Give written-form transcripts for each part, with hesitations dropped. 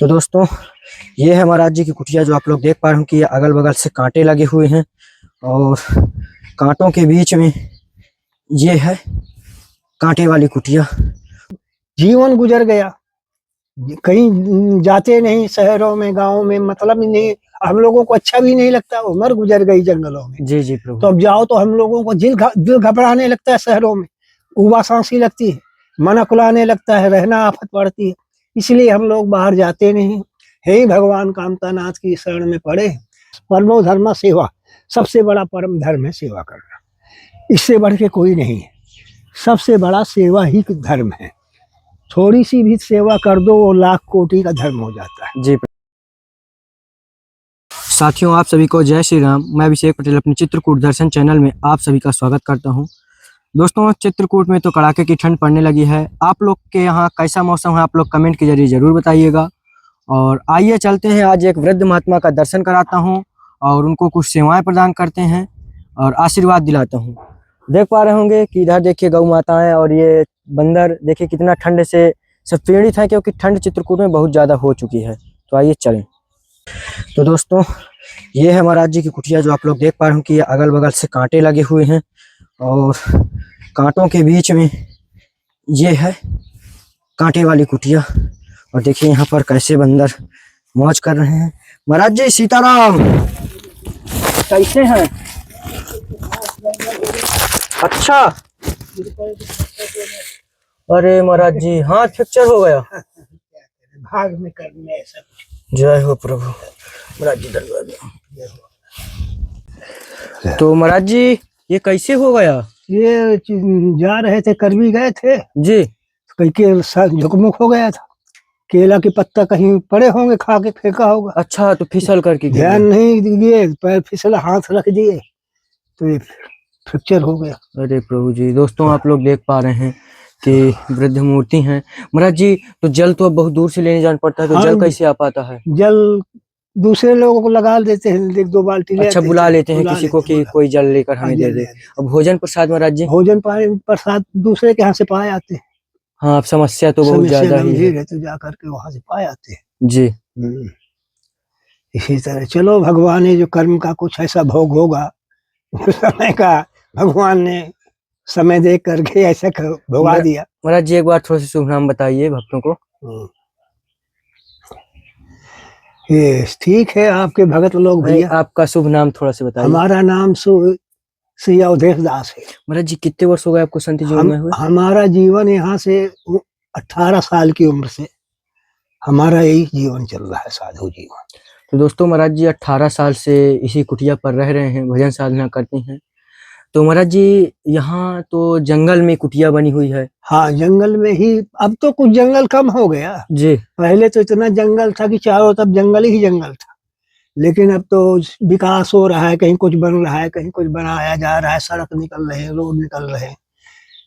तो दोस्तों, ये है महाराज जी की कुटिया। जो आप लोग देख पा रहे हो कि अगल बगल से कांटे लगे हुए हैं और कांटों के बीच में ये है कांटे वाली कुटिया। जीवन गुजर गया, कहीं जाते नहीं, शहरों में गांव में मतलब ही नहीं, हम लोगों को अच्छा भी नहीं लगता। उम्र गुजर गई जंगलों में, जी जी तो प्रभु। अब जाओ तो हम लोगों को दिल घबराने लगता है। शहरों में उबा सांसी लगती है, मन अकुलाने लगता है, रहना आफत पड़ती है। इसलिए हम लोग बाहर जाते नहीं। हे भगवान कामतानाथ की शरण में पड़े। परमो धर्म सेवा, सबसे बड़ा परम धर्म है सेवा करना। इससे बढ़ के कोई नहीं है। सबसे बड़ा सेवा ही धर्म है। थोड़ी सी भी सेवा कर दो, वो लाख कोटि का धर्म हो जाता है। जी साथियों, आप सभी को जय श्री राम। मैं अभिषेक पटेल अपने चित्रकूट दर्शन चैनल में आप सभी का स्वागत करता हूं। दोस्तों, चित्रकूट में तो कड़ाके की ठंड पड़ने लगी है। आप लोग के यहाँ कैसा मौसम है, आप लोग कमेंट के जरिए जरूर बताइएगा। और आइए चलते हैं, आज एक वृद्ध महात्मा का दर्शन कराता हूँ और उनको कुछ सेवाएं प्रदान करते हैं और आशीर्वाद दिलाता हूँ। देख पा रहे होंगे कि इधर देखिए गौ माताएं और ये बंदर देखिए कितना ठंड से सब पीड़ित है, क्योंकि ठंड चित्रकूट में बहुत ज़्यादा हो चुकी है। तो आइए चलें। तो दोस्तों, ये है महाराज जी की कुटिया। जो आप लोग देख पा रहे हो कि अगल बगल से कांटे लगे हुए हैं और कांटों के बीच में ये है कांटे वाली कुटिया। और देखिए यहाँ पर कैसे बंदर मौज कर रहे हैं। महाराज जी सीताराम, कैसे हैं? अच्छा, अरे महाराज जी हाथ फ्रैक्चर हो गया। भाग में करने ऐसा। जय हो प्रभु। महाराज जी धन्यवाद। तो महाराज जी ये कैसे हो गया? ये जा रहे थे, करवी गए थे जी। कहीं के झुकमुक हो गया था। केला की पत्ता कहीं पड़े होंगे, खा के फेंका होगा। अच्छा, तो फिसल करके गिर ध्यान गए। नहीं दिए, पैर फिसला, हाथ रख दिए तो ये फ्रैक्चर हो गया। अरे प्रभु जी, दोस्तों आप लोग देख पा रहे हैं कि वृद्ध मूर्ति हैं। महाराज जी, तो जल तो अब बहुत दूर से लेने जाना पड़ता है, तो हाँ जल जी। कैसे आ पाता है? जल दूसरे लोगों को लगा देते हैं, एक दो बाल्टी ले अच्छा, आते बुला हैं, लेते हैं बुला किसी को लेते हैं, कि बुला। कोई जल लेकर हाँ, हमें जल दे ले दे। आते अब भोजन प्रसाद महाराज जी? हैं। भोजन प्रसाद दूसरे के यहाँ से पाए आते हैं। हाँ, अब समस्या तो बहुत समस्या ज्यादा ही है। गंभीर है तो जा करके वहां से पाए आते हैं। जी। इसी तरह चलो, भगवान ने जो कर्म का कुछ ऐसा भोग होगा, समय का भगवान ने समय दे करके ऐसा भोगा दिया। महाराज जी एक बार थोड़ा सा शुभ नाम बताइए भक्तों को। ये ठीक है, आपके भगत लोग भैया। आपका शुभ नाम थोड़ा सा बताइए। हमारा नाम श्री अवधेश दास है। महाराज जी कितने वर्ष हो गए आपको संत जीवन में हुए? हमारा जीवन यहाँ से 18 साल की उम्र से हमारा यही जीवन चल रहा है, साधु जीवन। तो दोस्तों, महाराज जी 18 साल से इसी कुटिया पर रह रहे हैं, भजन साधना करते हैं। तो महाराज जी यहाँ तो जंगल में कुटिया बनी हुई है। हाँ, जंगल में ही। अब तो कुछ जंगल कम हो गया। जी। पहले तो इतना जंगल था कि चारों तरफ जंगल ही जंगल था। लेकिन अब तो विकास हो रहा है, कहीं कुछ बन रहा है, कहीं कुछ बनाया जा रहा है, सड़क निकल रहे हैं, रोड निकल रहे हैं,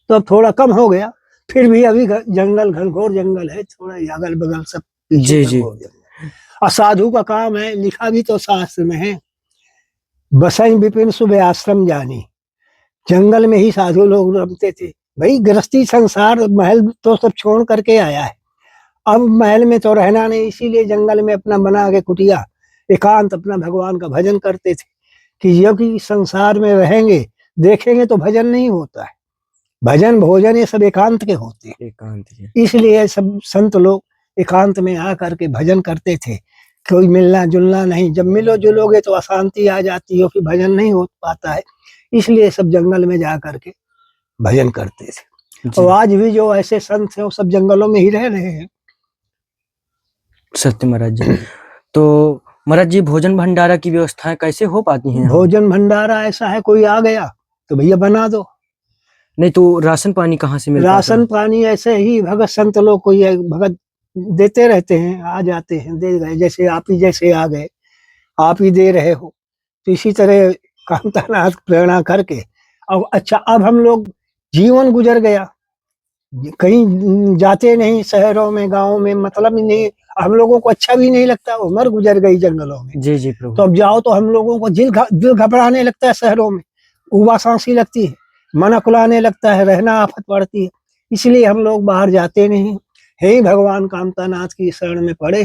तो अब थोड़ा कम हो गया। फिर भी अभी जंगल, घनघोर जंगल है, थोड़ा अगल बगल सब पीछे जी। और साधु का काम है, लिखा भी तो शास्त्र में है, बसई विपिन सुबह आश्रम जानी। जंगल में ही साधु लोग रमते थे। भाई गृहस्थी संसार, महल तो सब छोड़ करके आया है। अब महल में तो रहना नहीं, इसीलिए जंगल में अपना बना के कुटिया एकांत अपना भगवान का भजन करते थे। कि जो कि संसार में रहेंगे देखेंगे तो भजन नहीं होता है। भजन भोजन ये सब एकांत के होते हैं। एकांत के। इसलिए सब संत लोग एकांत में आ करके भजन करते थे। कोई मिलना जुलना नहीं। जब मिलो जुलोगे तो अशांति आ जाती है, फिर भजन नहीं हो पाता है। इसलिए सब जंगल में जा करके भजन करते थे। और आज भी जो ऐसे संत हैं वो सब जंगलों में ही रह रहे हैं। सत्य महाराज जी। तो महाराज जी भोजन भंडारा की व्यवस्थाएं कैसे हो पाती हैं? भोजन भंडारा ऐसा है, कोई आ गया तो भैया बना दो। नहीं तो राशन पानी कहाँ से मिलता है? राशन पानी ऐसे ही भगत संत लोग कोई भगत देते रहते हैं, आ जाते हैं, दे गए। जैसे आप ही जैसे आ गए, आप ही दे रहे हो, तो इसी तरह कामतानाथ प्रेरणा करके। अब अच्छा, अब हम लोग जीवन गुजर गया, कहीं जाते नहीं, शहरों में गांव में मतलब ही नहीं, हम लोगों को अच्छा भी नहीं लगता। उम्र गुजर गई जंगलों में, जी जी प्रभु। तो अब जाओ तो हम लोगों को दिल घबराने लगता है। शहरों में उबा सांसी लगती है, मन अकुलाने लगता है, रहना आफत पड़ती है। इसलिए हम लोग बाहर जाते नहीं। हे भगवान कामतानाथ की शरण में पड़े।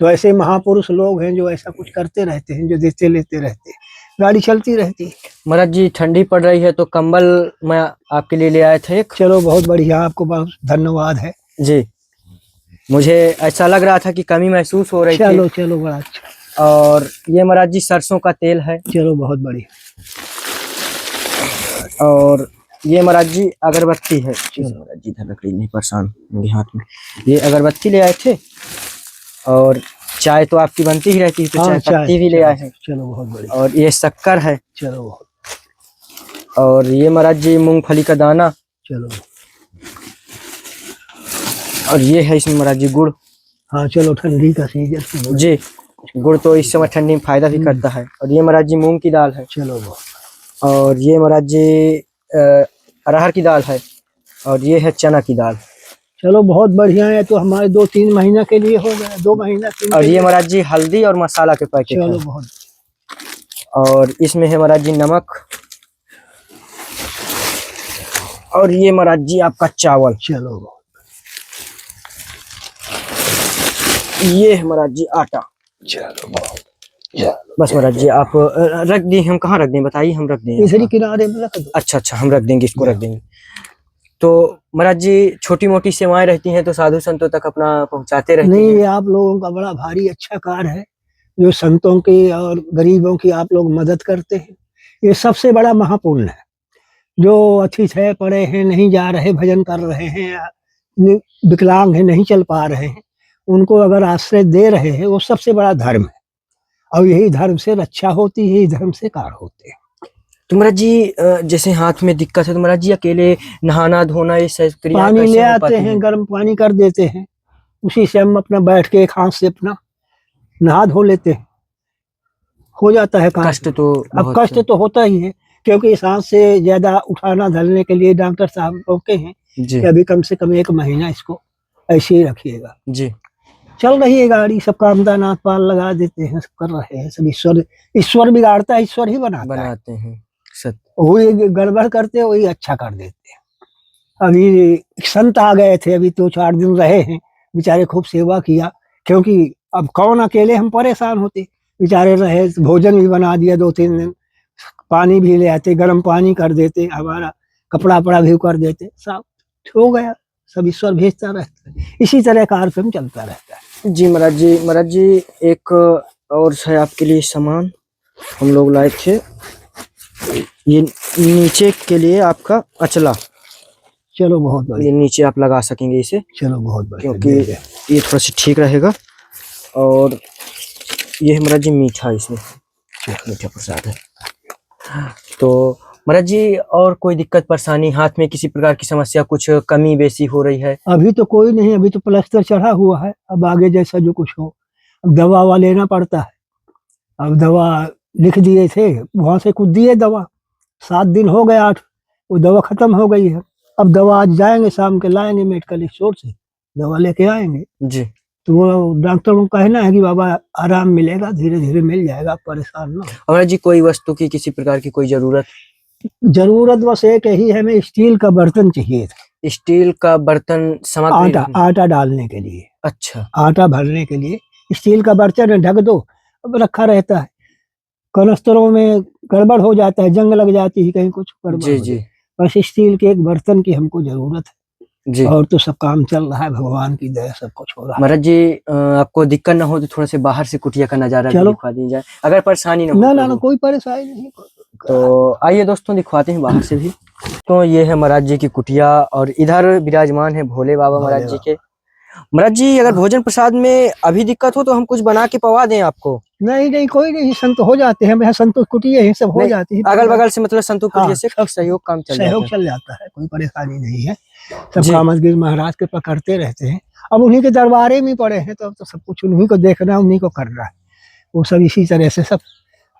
तो ऐसे महापुरुष लोग हैं जो ऐसा कुछ करते रहते हैं, जो देते लेते रहते हैं, गाड़ी चलती रहती है। महाराज जी ठंडी पड़ रही है तो कंबल मैं आपके लिए ले आए थे एक। चलो बहुत बढ़िया, आपको बहुत धन्यवाद है। जी, मुझे ऐसा लग रहा था कि कमी महसूस हो रही थी। चलो चलो, बड़ा अच्छा। और ये महाराज जी सरसों का तेल है। चलो बहुत बढ़िया। और ये महाराज जी अगरबत्ती है। महाराज जी इधर रख लीजिए, नहीं परेशान होंगे हाथ में। ये अगरबत्ती ले आए थे। और चाय तो आपकी बनती ही रहती है, तो चाय पत्ती भी ले आए हैं। चलो बहुत बढ़िया। और ये शक्कर है। चलो बहुत। और ये महाराज जी मूंगफली का दाना। चलो। और ये है इसमें महाराज जी गुड़। हाँ चलो, ठंडी का सीजन जी, गुड़ तो इस समय ठंडी में फायदा भी करता है। और ये महाराज जी मूंग की दाल है। चलो बहुत। और ये महाराज जी अरहर की दाल है। और ये है चना की दाल। चलो बहुत बढ़िया है, तो हमारे 2-3 महीना के लिए हो गया, 2 महीना 3 और ये महाराज जी हल्दी और मसाला के पैकेट चलो है। बहुत। और इसमें है महाराज जी नमक। और ये महाराज जी आपका चावल। चलो बहुत। ये है महाराज जी आटा। चलो बहुत। बस महाराज जी आप रख दिए, हम कहाँ रख दें बताइए, हम रख दें इधर ही किनारे में रख दो। अच्छा अच्छा, हम रख देंगे, इसको रख देंगे। तो महाराज जी छोटी मोटी सेवाएं रहती हैं तो साधु संतों तक अपना पहुंचाते रहते नहीं, हैं। ये आप लोगों का बड़ा भारी अच्छा कार्य है, जो संतों की और गरीबों की आप लोग मदद करते हैं। ये सबसे बड़ा महापुण्य है। जो अतिथ है, पड़े हैं, नहीं जा रहे, भजन कर रहे हैं, विकलांग है, नहीं चल पा रहे हैं, उनको अगर आश्रय दे रहे हैं, वो सबसे बड़ा धर्म है। और यही धर्म से रक्षा होती है, यही धर्म से कार्य होते हैं। तो महाराज जी जैसे हाथ में दिक्कत है तो महाराज जी अकेले नहाना धोना ये सब क्रिया पानी कैसे ले हो आते पाती हैं, हैं? गर्म पानी कर देते हैं, उसी से हम अपना बैठ के एक हाथ से अपना नहा धो लेते हैं, हो जाता है काम। कष्ट तो अब बहुत कष्ट तो होता ही है, क्योंकि सांस से ज्यादा उठाना धरने के लिए डॉक्टर साहब रोके हैं जी कि अभी कम से कम 1 महीना इसको ऐसे ही रखिएगा। जी। चल रही है गाड़ी, सब कामदा नाथ पाल लगा देते हैं, सब कर रहे हैं, सब ईश्वर बिगाड़ता है, ईश्वर ही बनाता है। बनाते हैं सत्य। वही गड़बड़ करते, वही अच्छा कर देते हैं। अभी एक संत आ गए थे, अभी 2-4 दिन रहे हैं, बेचारे खूब सेवा किया, क्योंकि अब कौन अकेले हम परेशान होते, बेचारे रहे, भोजन भी बना दिया 2-3 दिन, पानी भी ले आते, गर्म पानी कर देते, हमारा कपड़ा पड़ा भी कर देते, सब हो गया। सब ईश्वर भेजता रहता है, इसी तरह कार्यक्रम चलता रहता है। जी महाराज जी, महाराज जी एक और है आपके लिए सामान हम लोग लाए थे। ये नीचे के लिए आपका अचला। चलो बहुत बढ़िया। ये नीचे आप लगा सकेंगे इसे, चलो बहुत बढ़िया, क्योंकि ये थोड़ा सा ठीक रहेगा। और ये है महाराज जी मीठा, इसमें मीठा प्रसाद है। तो महाराज जी और कोई दिक्कत परेशानी, हाथ में किसी प्रकार की समस्या, कुछ कमी बेसी हो रही है? अभी तो कोई नहीं, अभी तो प्लास्टर चढ़ा हुआ है, अब आगे जैसा जो कुछ हो। अब दवा ववा लेना पड़ता है, अब दवा लिख दिए थे, वहां से कुछ दिए दवा, 7 दिन हो गए 8, वो दवा खत्म हो गई है। अब दवा आज जाएंगे, शाम के लाएंगे मेडिकल स्टोर से, दवा लेके आएंगे। जी। तो वो डॉक्टर को कहना है कि बाबा आराम मिलेगा, धीरे धीरे मिल जाएगा, आप परेशान ना हो। महाराज जी कोई वस्तु की किसी प्रकार की कोई जरूरत? जरूरत बस एक ही है, हमें स्टील का बर्तन चाहिए था, स्टील का बर्तन सामग्री? आटा डालने के लिए, अच्छा, आटा भरने के लिए स्टील का बर्तन ढक दो, अब रखा रहता है, कनस्तरों में गड़बड़ हो जाता है, जंग लग जाती है, कहीं कुछ गड़बड़ जी हो जी जाए। बस स्टील के एक बर्तन की हमको जरूरत है, जी। और तो सब काम चल रहा है, भगवान की दया, सब कुछ हो रहा है। महाराज जी आपको दिक्कत ना हो तो थोड़ा से बाहर से कुटिया का नजारा भी चलो। दिखा दी जाए, अगर परेशानी ना हो ना तो। ना ना, कोई परेशानी नहीं। तो आइए दोस्तों दिखवाते हैं बाहर से भी। तो ये है महाराज जी की कुटिया, और इधर विराजमान है भोले बाबा महाराज जी के। महाराज जी अगर भोजन प्रसाद में अभी दिक्कत हो तो हम कुछ बना के पवा दें आपको? नहीं नहीं, कोई नहीं, संत हो जाते हैं, यहाँ संतोष कुटिया है, सब हो नहीं, जाती है, अगल बगल से मतलब संतोष कुटिया हाँ, से सहयोग काम चल सहयोग जाता है। चल जाता है, कोई परेशानी नहीं है। सब जी। कामतगिरी महाराज के पकड़ते रहते हैं, अब उन्हीं के दरबारे में पड़े हैं, तो अब तो सब कुछ उन्हीं को देखना, उन्हीं को करना है, वो सब इसी तरह से सब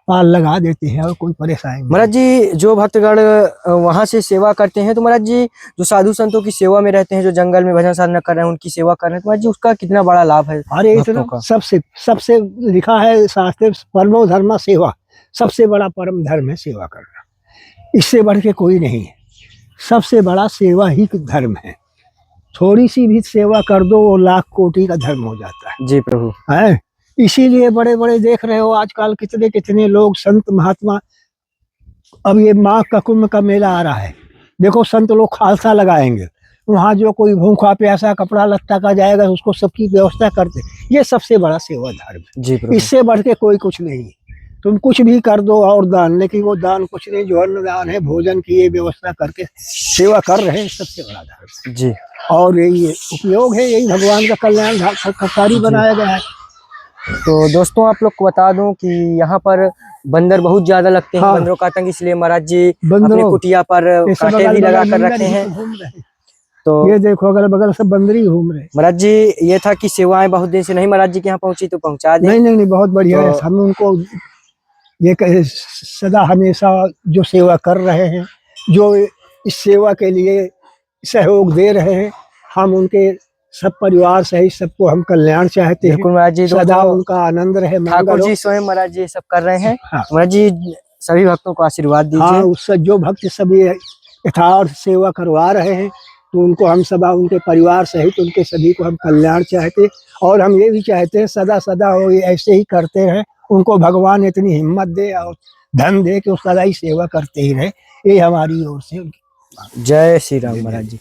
पाल लगा देते हैं, और कोई परेशानी नहीं। महाराज जी जो भक्तगण वहां से सेवा करते हैं, तो महाराज जी जो साधु संतों की सेवा में रहते हैं, जो जंगल में भजन साधना कर रहे हैं, उनकी सेवा कर रहे हैं, तो महाराज जी उसका कितना बड़ा लाभ है अरे भक्तों इतना का? सबसे सबसे लिखा है शास्त्र, परमो धर्म सेवा, सबसे बड़ा परम धर्म है सेवा करना, इससे बढ़ के कोई नहीं है, सबसे बड़ा सेवा ही धर्म है। थोड़ी सी भी सेवा कर दो, वो लाख कोटि का धर्म हो जाता जी प्रभु। है। इसीलिए बड़े बड़े देख रहे हो आजकल कितने कितने लोग संत महात्मा। अब ये माघ का कुंभ का मेला आ रहा है, देखो संत लोग खालसा लगाएंगे, वहाँ जो कोई भूखा प्यासा कपड़ा लत्ता का जाएगा उसको सबकी व्यवस्था करते। ये सबसे बड़ा सेवा धर्म है, जी प्रभु। इससे बढ़ के कोई कुछ नहीं। तुम कुछ भी कर दो और दान, लेकिन वो दान कुछ नहीं जो अन्नदान है, भोजन की ये व्यवस्था करके सेवा कर रहे हैं, सबसे बड़ा धर्म। जी और यही उपयोग है, यही भगवान का कल्याण कारी बनाया गया है। तो दोस्तों आप लोग को बता दूं कि यहाँ पर बंदर बहुत ज्यादा लगते हैं, हाँ। बंदरों का आतंक, इसलिए महाराज जी अपने बंदरों कुटिया पर ये सब कांटे अगल भी लगा बगल कर बंदर रखे ही हैं। घूम रहे हैं। तो ये देखो अगल बगल सब बंदर ही घूम रहे हैं। महाराज जी ये था कि सेवाएं बहुत दिन से नहीं महाराज जी के यहाँ पहुंची, तो पहुंचा दें। नहीं नहीं नहीं, बहुत बढ़िया है। तो हम उनको ये कहे सदा हमेशा जो सेवा कर रहे हैं, जो इस सेवा के लिए सहयोग दे रहे हैं, हम उनके सब परिवार सहित सबको हम कल्याण चाहते हैं। बिल्कुल महाराज जी। सदा दोस्तों उनका आनंद रहे, मंगल ठाकुर हो। जी स्वयं महाराज जी ये सब कर रहे हैं। हाँ। महाराज जी सभी भक्तों को आशीर्वाद हाँ, दीजिए। उससे जो भक्त सभी यथार्थ सेवा करवा रहे हैं, तो उनको हम सदा उनके परिवार सहित उनके सभी को हम कल्याण चाहते, और हम ये भी चाहते हैं सदा सदा वो ऐसे ही करते रहे, उनको भगवान इतनी हिम्मत दे और धन दे कि वो सदा ही सेवा करते ही रहे। ये हमारी ओर से जय श्री राम महाराज जी।